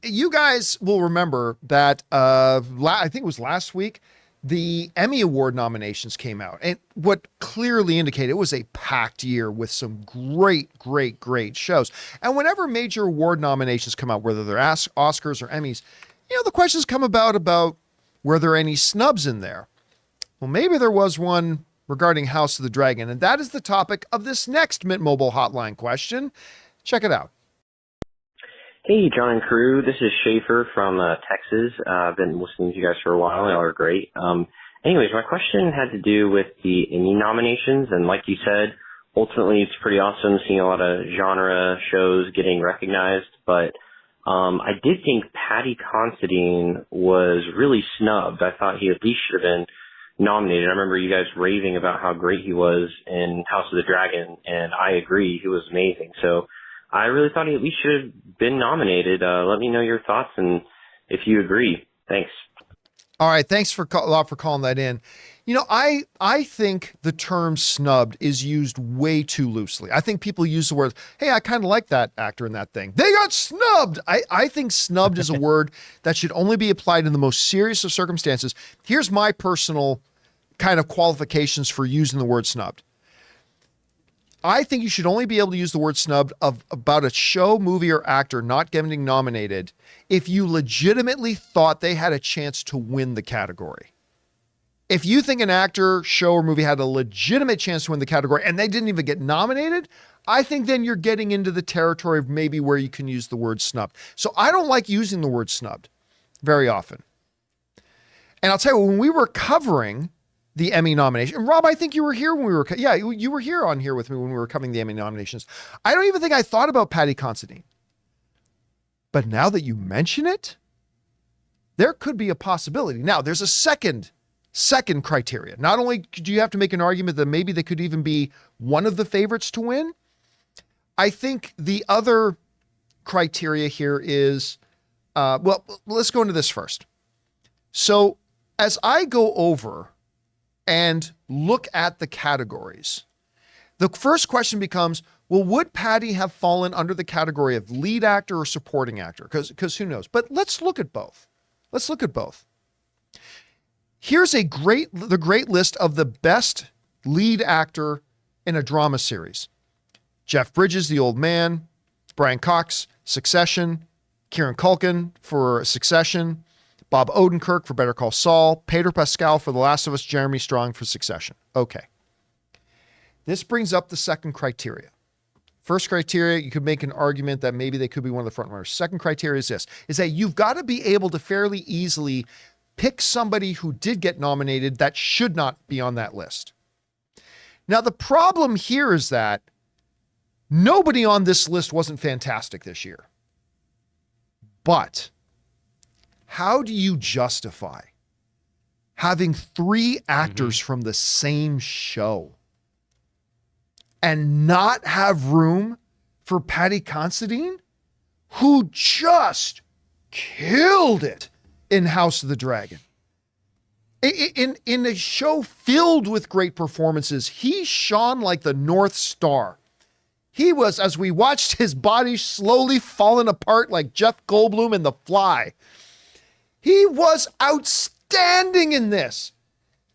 you guys will remember that I think it was last week, the Emmy Award nominations came out, and what clearly indicated it was a packed year with some great shows. And whenever major award nominations come out, whether they're Oscars or Emmys, the questions come about were there any snubs in there? Well, maybe there was one regarding House of the Dragon, and that is the topic of this next Mint Mobile hotline question. Check it out. Hey, John and crew. This is Schaefer from Texas. I've been listening to you guys for a while. Y'all are great. Anyways, my question had to do with the Emmy nominations. And like you said, ultimately it's pretty awesome seeing a lot of genre shows getting recognized. But I did think Paddy Considine was really snubbed. I thought he at least should have been nominated. I remember you guys raving about how great he was in House of the Dragon, and I agree. He was amazing. So I really thought he at least should have been nominated. Let me know your thoughts and if you agree. Thanks. All right. Thanks a lot for calling that in. I think the term snubbed is used way too loosely. I think people use the word, hey, I kind of like that actor in that thing. They got snubbed. I think snubbed is a word that should only be applied in the most serious of circumstances. Here's my personal kind of qualifications for using the word snubbed. I think you should only be able to use the word snubbed about a show, movie, or actor not getting nominated if you legitimately thought they had a chance to win the category. If you think an actor, show, or movie had a legitimate chance to win the category and they didn't even get nominated, I think then you're getting into the territory of maybe where you can use the word snubbed. So I don't like using the word snubbed very often. And I'll tell you, when we were covering the Emmy nomination. And Rob, I think you were here when we were, you were here on here with me when we were covering the Emmy nominations. I don't even think I thought about Paddy Considine. But now that you mention it, there could be a possibility. Now, there's a second criteria. Not only do you have to make an argument that maybe they could even be one of the favorites to win, I think the other criteria here is, let's go into this first. So as I go over and look at the categories, the first question becomes, well, would Paddy have fallen under the category of lead actor or supporting actor? Because who knows? But let's look at both. Here's the great list of the best lead actor in a drama series. Jeff Bridges, The Old Man, Brian Cox, Succession, Kieran Culkin for Succession, Bob Odenkirk for Better Call Saul, Pedro Pascal for The Last of Us, Jeremy Strong for Succession. Okay. This brings up the second criteria. First criteria, you could make an argument that maybe they could be one of the front runners. Second criteria is this, is that you've got to be able to fairly easily pick somebody who did get nominated that should not be on that list. Now, the problem here is that nobody on this list wasn't fantastic this year. But how do you justify having three actors from the same show and not have room for Paddy Considine, who just killed it in House of the Dragon? In a show filled with great performances, he shone like the North Star. He was, as we watched his body slowly falling apart like Jeff Goldblum in The Fly, he was outstanding in this.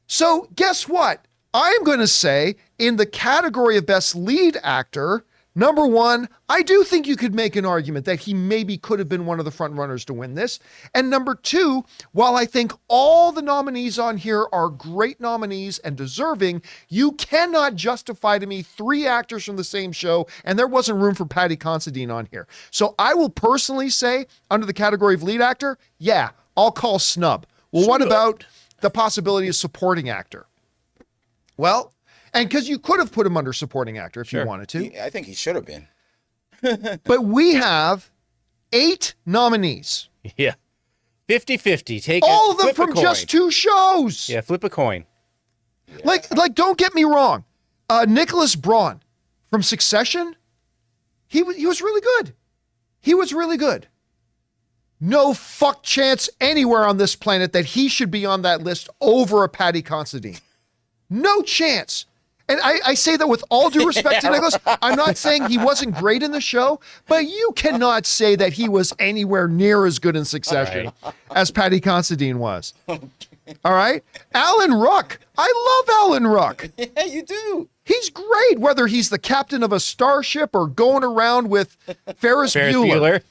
So guess what? I'm going to say in the category of best lead actor, number one, I do think you could make an argument that he maybe could have been one of the front runners to win this. And number two, while I think all the nominees on here are great nominees and deserving, you cannot justify to me three actors from the same show, and there wasn't room for Paddy Considine on here. So I will personally say, under the category of lead actor, yeah, I'll call snub. Well, what about the possibility of supporting actor? Well, and because you could have put him under supporting actor if you wanted to. I think he should have been. But we have 8 nominees. Yeah. 50-50. Take all of them from just 2 shows. Yeah, flip a coin. Yeah. Like, don't get me wrong. Nicholas Braun from Succession, he was really good. He was really good. No fuck chance anywhere on this planet that he should be on that list over a Paddy Considine. No chance. And I say that with all due respect to Nicholas. I'm not saying he wasn't great in the show, but you cannot say that he was anywhere near as good in Succession as Paddy Considine was. All right? Alan Ruck. I love Alan Ruck. Yeah, you do. He's great, whether he's the captain of a starship or going around with Ferris Bueller.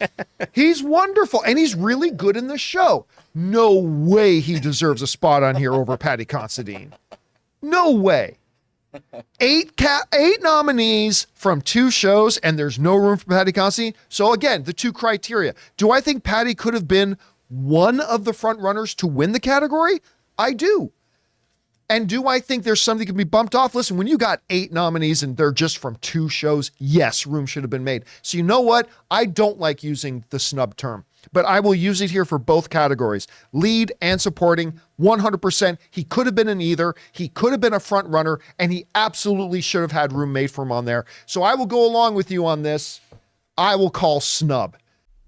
He's wonderful, and he's really good in the show. No way he deserves a spot on here over Paddy Considine. No way. 8 nominees from 2 shows, and there's no room for Paddy Considine. So again, the 2 criteria. Do I think Paddy could have been one of the front runners to win the category? I do. And do I think there's something that can be bumped off? Listen, when you got 8 nominees and they're just from 2 shows, yes, room should have been made. So you know what? I don't like using the snub term, but I will use it here for both categories. Lead and supporting, 100%. He could have been in either. He could have been a front runner, and he absolutely should have had room made for him on there. So I will go along with you on this. I will call snub.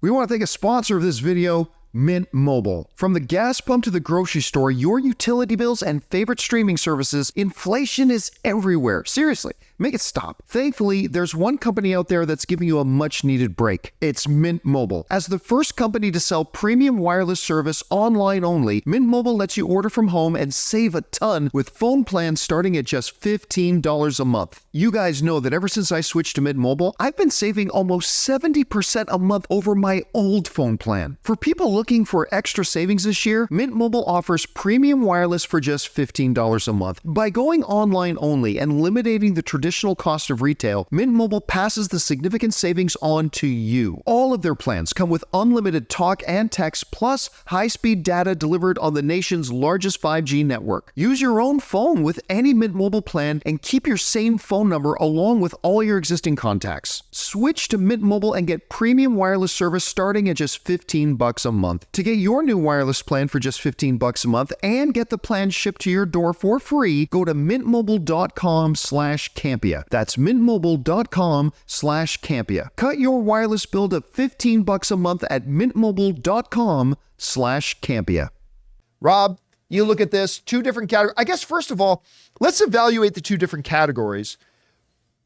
We want to thank a sponsor of this video, Mint Mobile. From the gas pump to the grocery store, your utility bills and favorite streaming services, inflation is everywhere. Seriously, make it stop. Thankfully, there's one company out there that's giving you a much-needed break. It's Mint Mobile. As the first company to sell premium wireless service online only, Mint Mobile lets you order from home and save a ton with phone plans starting at just $15 a month. You guys know that ever since I switched to Mint Mobile, I've been saving almost 70% a month over my old phone plan. For people looking for extra savings this year, Mint Mobile offers premium wireless for just $15 a month. By going online only and eliminating the traditional cost of retail, Mint Mobile passes the significant savings on to you. All of their plans come with unlimited talk and text plus high-speed data delivered on the nation's largest 5G network. Use your own phone with any Mint Mobile plan and keep your same phone number along with all your existing contacts. Switch to Mint Mobile and get premium wireless service starting at just $15 a month. To get your new wireless plan for just $15 a month and get the plan shipped to your door for free, go to mintmobile.com/Campea. That's mintmobile.com/Campea. Cut your wireless bill to $15 a month at mintmobile.com/Campea. Rob, you look at this, 2 different categories. I guess, first of all, let's evaluate the 2 different categories.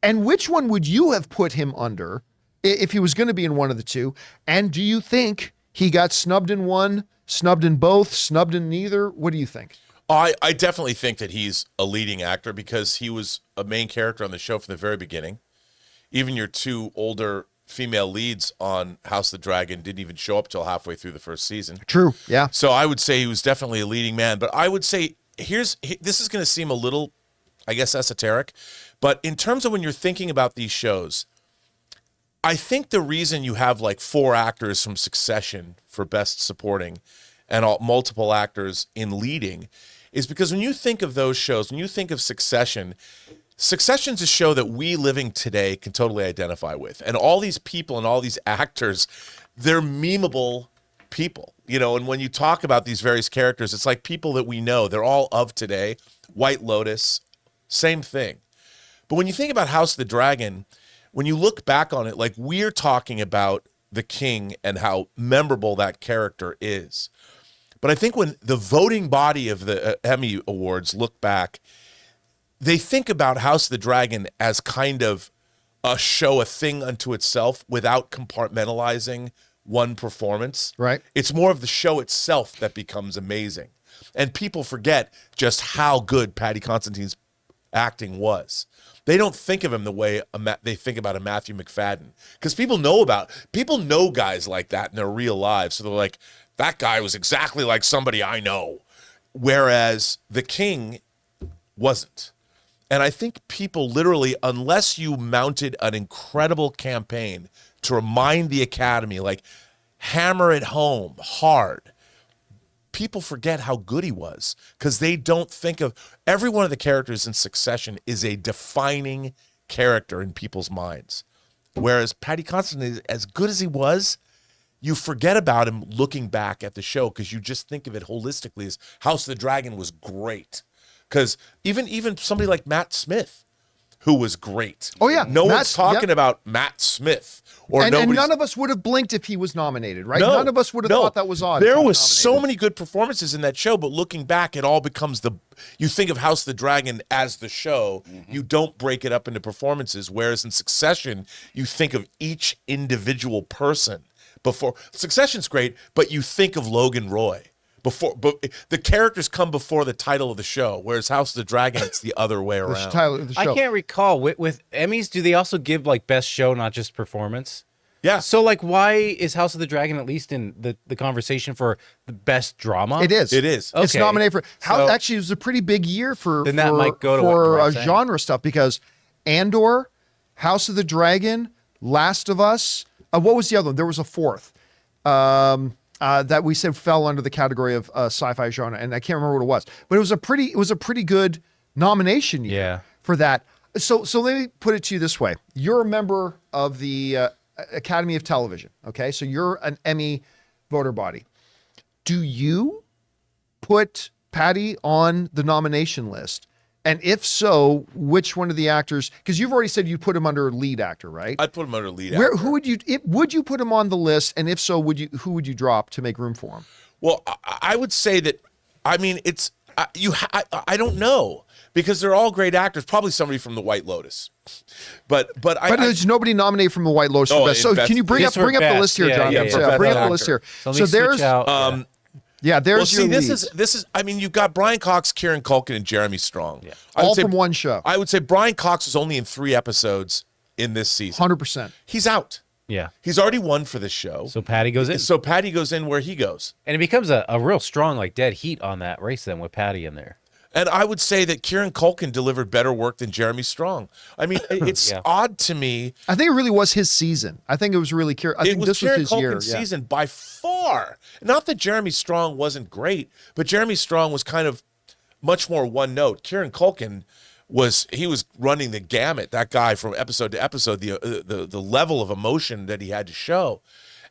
And which one would you have put him under if he was going to be in one of the 2? And do you think he got snubbed in one, snubbed in both, snubbed in neither? What do you think? I definitely think that he's a leading actor because he was a main character on the show from the very beginning. Even your 2 older female leads on House of the Dragon didn't even show up till halfway through the first season. True, yeah. So I would say he was definitely a leading man. But I would say this is going to seem a little, I guess, esoteric. But in terms of when you're thinking about these shows, I think the reason you have like 4 actors from Succession for Best Supporting and multiple actors in leading is because when you think of those shows, when you think of Succession's a show that we living today can totally identify with. And all these people and all these actors, they're memeable people, you know, and when you talk about these various characters, it's like people that we know. They're all of today. White Lotus, same thing. But when you think about House of the Dragon, when you look back on it, like we're talking about the king and how memorable that character is. But I think when the voting body of the Emmy Awards look back, they think about House of the Dragon as kind of a show, a thing unto itself without compartmentalizing one performance. Right. It's more of the show itself that becomes amazing. And people forget just how good Paddy Considine's acting was. They don't think of him the way they think about a Matthew McFadden, because people know guys like that in their real lives. So they're like, that guy was exactly like somebody I know. Whereas the king wasn't. And I think people literally, unless you mounted an incredible campaign to remind the Academy, like hammer it home hard, people forget how good he was because they don't think of every one of the characters in Succession is a defining character in people's minds. Whereas Paddy Considine, as good as he was, you forget about him looking back at the show because you just think of it holistically as House of the Dragon was great. Because even somebody like Matt Smith, who was great. Oh, yeah. No Matt- one's talking yep. about Matt Smith or And nobody's. none of us would have blinked if he was nominated, right? No, None of us would have no. thought that was odd. There if he was so nominated. many good performances in that show, but looking back, it all becomes you think of House of the Dragon as the show. You don't break it up into performances, whereas in Succession, you think of each individual person. Before Succession's great, but you think of Logan Roy. But the characters come before the title of the show, whereas House of the Dragon, it's the other way The around. title of the I show. can't recall with Emmys. Do they also give like best show, not just performance? Yeah. So like, why is House of the Dragon at least in the conversation for the best drama? It is. It is. It's Okay. nominated for. So- Actually, it was a pretty big year for Then that might go to what for Rob said. genre stuff because Andor, House of the Dragon, Last of Us. What was the other one? There was a fourth that we said fell under the category of sci-fi genre, and I can't remember what it was. But it was a pretty good nomination year for that. So let me put it to you this way: you're a member of the Academy of Television. Okay, so you're an Emmy voter body. Do you put Paddy on the nomination list? And if so, which one of the actors? Because you've already said you put him under lead actor, right? I'd put him under lead Where actor. who would you put him on the list? And if so, who would you drop to make room for him? Well, I would say that. I mean, it's I don't know because they're all great actors. Probably somebody from The White Lotus, but There's nobody nominated from the White Lotus Oh, for best. in So best- can you bring Just up for the best. list here, Yeah, John? yeah, Yeah, yeah. bring up Best the list here. So, let me So switch there's out, there's well, see, your this leads. is. I mean, you've got Brian Cox, Kieran Culkin, and Jeremy Strong. Yeah. I would all say- from one show. I would say Brian Cox was only in 3 episodes in this season. 100%. He's out. yeah. He's already won for this show. So Patty goes in, So Patty goes in where he goes. and it becomes a real strong like dead heat on that race then with Patty in there. And I would say that Kieran Culkin delivered better work than Jeremy Strong. I mean, it's Yeah. odd to me. I think it really was his season. I think it was really I It think was this Kieran was his year. Culkin's Yeah. season by far. Not that Jeremy Strong wasn't great, but Jeremy Strong was kind of much more one note. Kieran Culkin was running the gamut. That guy from episode to episode, the level of emotion that he had to show.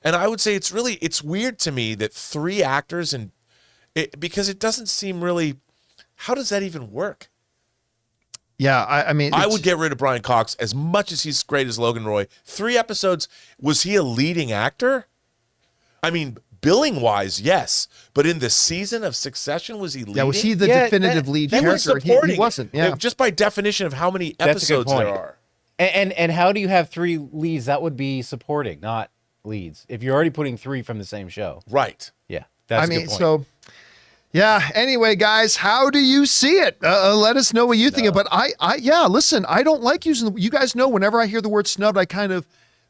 And I would say it's weird to me that 3 actors because it doesn't seem really. How does that even work? Yeah, I mean, I it's- would get rid of Brian Cox as much as he's great as Logan Roy. 3 episodes, was he a leading actor? I mean, billing wise, yes, but in the season of Succession, was he leading? Yeah, was he the Yeah, definitive lead He was character? supporting. He wasn't. Yeah. Just by definition of how many That's a good episodes there point. are. And how do you have 3 leads? That would be supporting, not leads. If you're already putting 3 from the same show. Right. Yeah. That's I a mean, good point. so yeah. Anyway, guys, how do you see it? Let us know what you think. But listen, I don't like using. You guys know, whenever I hear the word snubbed, I kind of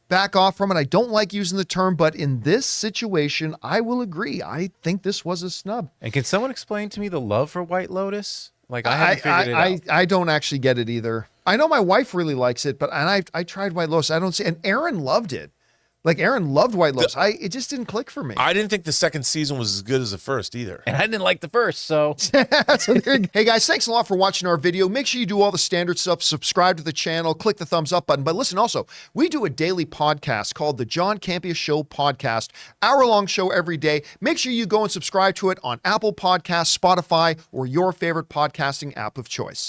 back off from it. I don't like using the term, but in this situation, I will agree. I think this was a snub. And can someone explain to me the love for White Lotus? Like I haven't figured it out. I don't actually get it either. I know my wife really likes it, but I tried White Lotus. I don't see, and Aaron loved it. Like Aaron loved White Lotus. It just didn't click for me. I didn't think the second season was as good as the first either. And I didn't like the first, so Hey guys, thanks a lot for watching our video. Make sure you do all the standard stuff. Subscribe to the channel, click the thumbs up button. But listen, also, we do a daily podcast called the John Campea Show podcast, hour-long show every day. Make sure you go and subscribe to it on Apple Podcasts, Spotify, or your favorite podcasting app of choice.